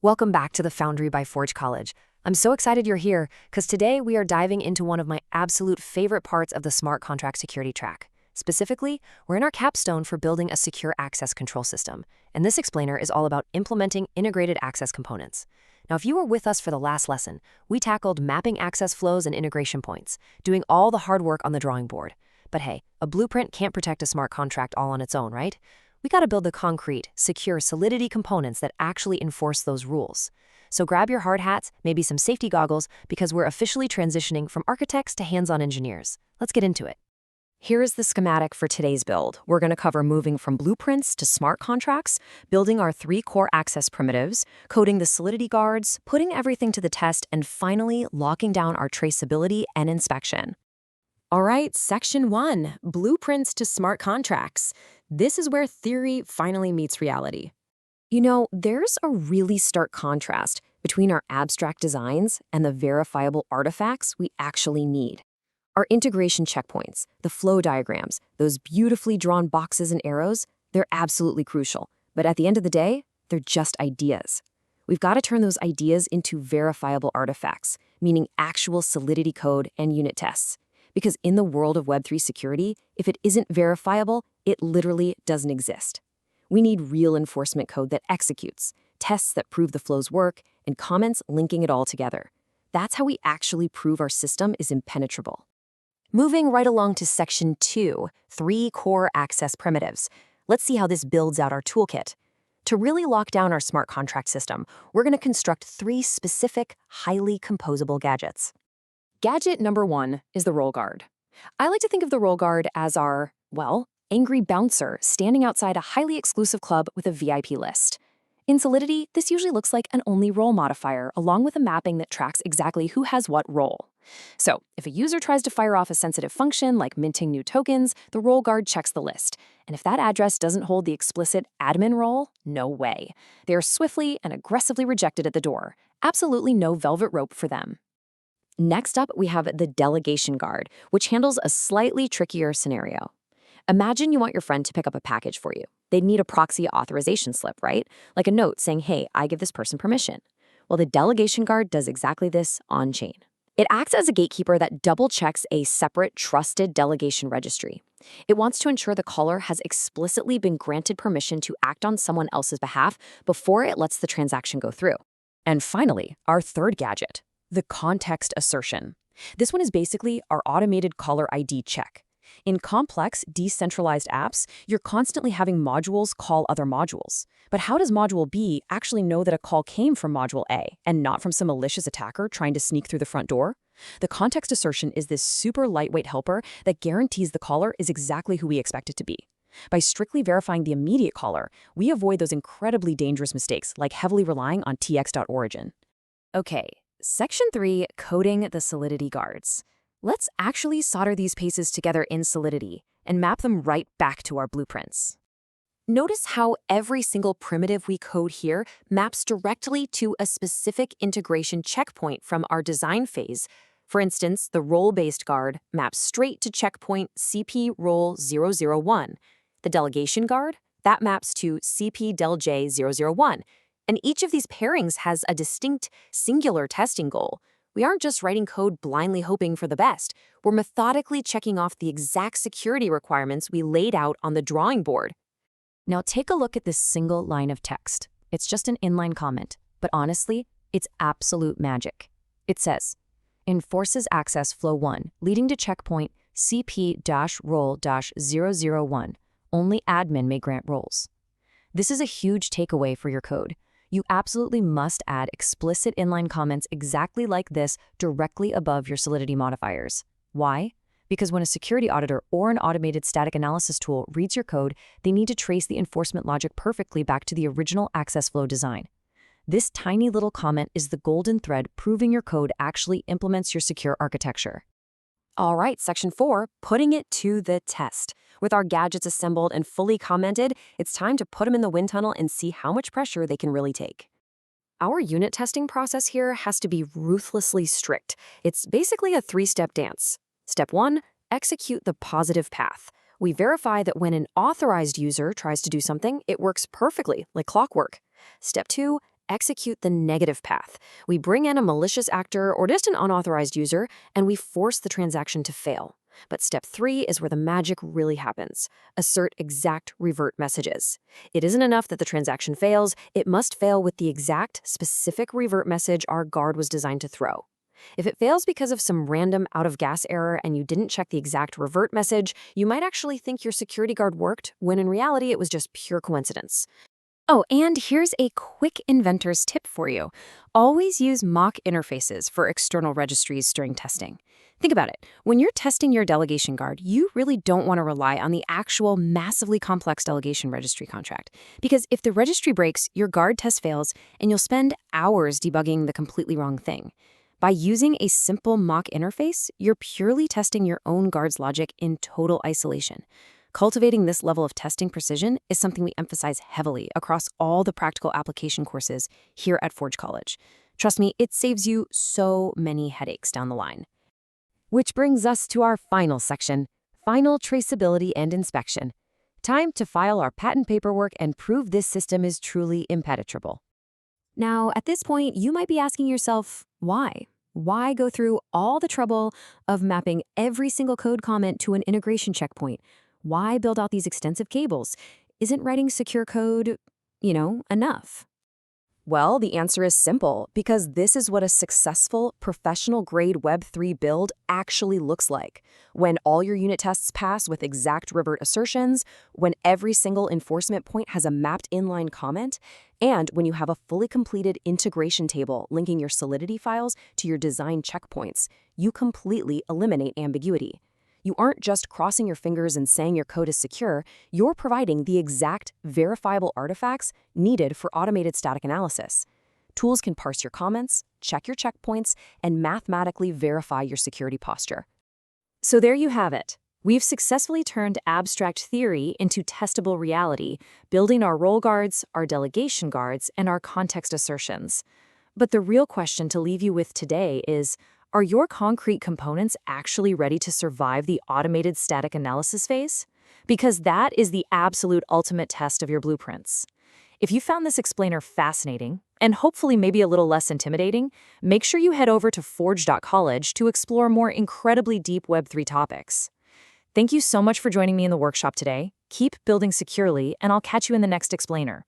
Welcome back to the Foundry by Forge College. I'm so excited you're here because today we are diving into one of my absolute favorite parts of the smart contract security track. Specifically, we're in our capstone for building a secure access control system, and this explainer is all about implementing integrated access components. Now, if you were with us for the last lesson, we tackled mapping access flows and integration points, doing all the hard work on the drawing board. But hey, a blueprint can't protect a smart contract all on its own, right? We got to build the concrete, secure Solidity components that actually enforce those rules. So grab your hard hats, maybe some safety goggles, because we're officially transitioning from architects to hands-on engineers. Let's get into it. Here is the schematic for today's build. We're going to cover moving from blueprints to smart contracts, building our 3 core access primitives, coding the Solidity guards, putting everything to the test, and finally locking down our traceability and inspection. All right, section 1, blueprints to smart contracts. This is where theory finally meets reality. You know, there's a really stark contrast between our abstract designs and the verifiable artifacts we actually need. Our integration checkpoints, the flow diagrams, those beautifully drawn boxes and arrows, they're absolutely crucial. But at the end of the day, they're just ideas. We've got to turn those ideas into verifiable artifacts, meaning actual Solidity code and unit tests. Because in the world of Web3 security, if it isn't verifiable, it literally doesn't exist. We need real enforcement code that executes, tests that prove the flows work, and comments linking it all together. That's how we actually prove our system is impenetrable. Moving right along to section 2, 3 core access primitives. Let's see how this builds out our toolkit. To really lock down our smart contract system, we're going to construct 3 specific, highly composable gadgets. Gadget number 1 is the roll guard. I like to think of the roll guard as our, angry bouncer standing outside a highly exclusive club with a VIP list. In Solidity, this usually looks like an onlyRole modifier along with a mapping that tracks exactly who has what role. So, if a user tries to fire off a sensitive function like minting new tokens, the roll guard checks the list. And if that address doesn't hold the explicit admin role, no way. They are swiftly and aggressively rejected at the door. Absolutely no velvet rope for them. Next up, we have the delegation guard, which handles a slightly trickier scenario. Imagine you want your friend to pick up a package for you. They'd need a proxy authorization slip, right? Like a note saying, hey, I give this person permission. Well, the delegation guard does exactly this on-chain. It acts as a gatekeeper that double-checks a separate, trusted delegation registry. It wants to ensure the caller has explicitly been granted permission to act on someone else's behalf before it lets the transaction go through. And finally, our third gadget, the context assertion. This one is basically our automated caller ID check. In complex, decentralized apps, you're constantly having modules call other modules. But how does module B actually know that a call came from module A and not from some malicious attacker trying to sneak through the front door? The context assertion is this super lightweight helper that guarantees the caller is exactly who we expect it to be. By strictly verifying the immediate caller, we avoid those incredibly dangerous mistakes like heavily relying on tx.origin. Okay, section 3, coding the Solidity guards. Let's actually solder these pieces together in Solidity and map them right back to our blueprints. Notice how every single primitive we code here maps directly to a specific integration checkpoint from our design phase. For instance, the role-based guard maps straight to checkpoint CP role 001. The delegation guard, that maps to CP del J 001. And each of these pairings has a distinct, singular testing goal. We aren't just writing code blindly hoping for the best. We're methodically checking off the exact security requirements we laid out on the drawing board. Now take a look at this single line of text. It's just an inline comment, but honestly, it's absolute magic. It says, enforces access flow 1, leading to checkpoint CP-role-001. Only admin may grant roles. This is a huge takeaway for your code. You absolutely must add explicit inline comments exactly like this directly above your Solidity modifiers. Why? Because when a security auditor or an automated static analysis tool reads your code, they need to trace the enforcement logic perfectly back to the original access flow design. This tiny little comment is the golden thread proving your code actually implements your secure architecture. All right, section 4, putting it to the test. With our gadgets assembled and fully commented, it's time to put them in the wind tunnel and see how much pressure they can really take. Our unit testing process here has to be ruthlessly strict. It's basically a 3-step dance. Step 1, execute the positive path. We verify that when an authorized user tries to do something, it works perfectly, like clockwork. Step 2, execute the negative path. We bring in a malicious actor or just an unauthorized user, and we force the transaction to fail. But step 3 is where the magic really happens. Assert exact revert messages. It isn't enough that the transaction fails, it must fail with the exact, specific revert message our guard was designed to throw. If it fails because of some random out-of-gas error and you didn't check the exact revert message, you might actually think your security guard worked, when in reality it was just pure coincidence. Oh, and here's a quick inventor's tip for you. Always use mock interfaces for external registries during testing. Think about it. When you're testing your delegation guard, you really don't want to rely on the actual massively complex delegation registry contract. Because if the registry breaks, your guard test fails, and you'll spend hours debugging the completely wrong thing. By using a simple mock interface, you're purely testing your own guard's logic in total isolation. Cultivating this level of testing precision is something we emphasize heavily across all the practical application courses here at Forge College. Trust me, it saves you so many headaches down the line. Which brings us to our final section, final traceability and inspection. Time to file our patent paperwork and prove this system is truly impenetrable. Now, at this point, you might be asking yourself, why? Why go through all the trouble of mapping every single code comment to an integration checkpoint? Why build out these extensive cables? Isn't writing secure code, enough? Well, the answer is simple, because this is what a successful, professional-grade Web3 build actually looks like. When all your unit tests pass with exact revert assertions, when every single enforcement point has a mapped inline comment, and when you have a fully completed integration table linking your Solidity files to your design checkpoints, you completely eliminate ambiguity. You aren't just crossing your fingers and saying your code is secure, you're providing the exact verifiable artifacts needed for automated static analysis. Tools can parse your comments, check your checkpoints, and mathematically verify your security posture. So there you have it. We've successfully turned abstract theory into testable reality, building our role guards, our delegation guards, and our context assertions. But the real question to leave you with today is, are your concrete components actually ready to survive the automated static analysis phase? Because that is the absolute ultimate test of your blueprints. If you found this explainer fascinating, and hopefully maybe a little less intimidating, make sure you head over to forge.college to explore more incredibly deep Web3 topics. Thank you so much for joining me in the workshop today. Keep building securely, and I'll catch you in the next explainer.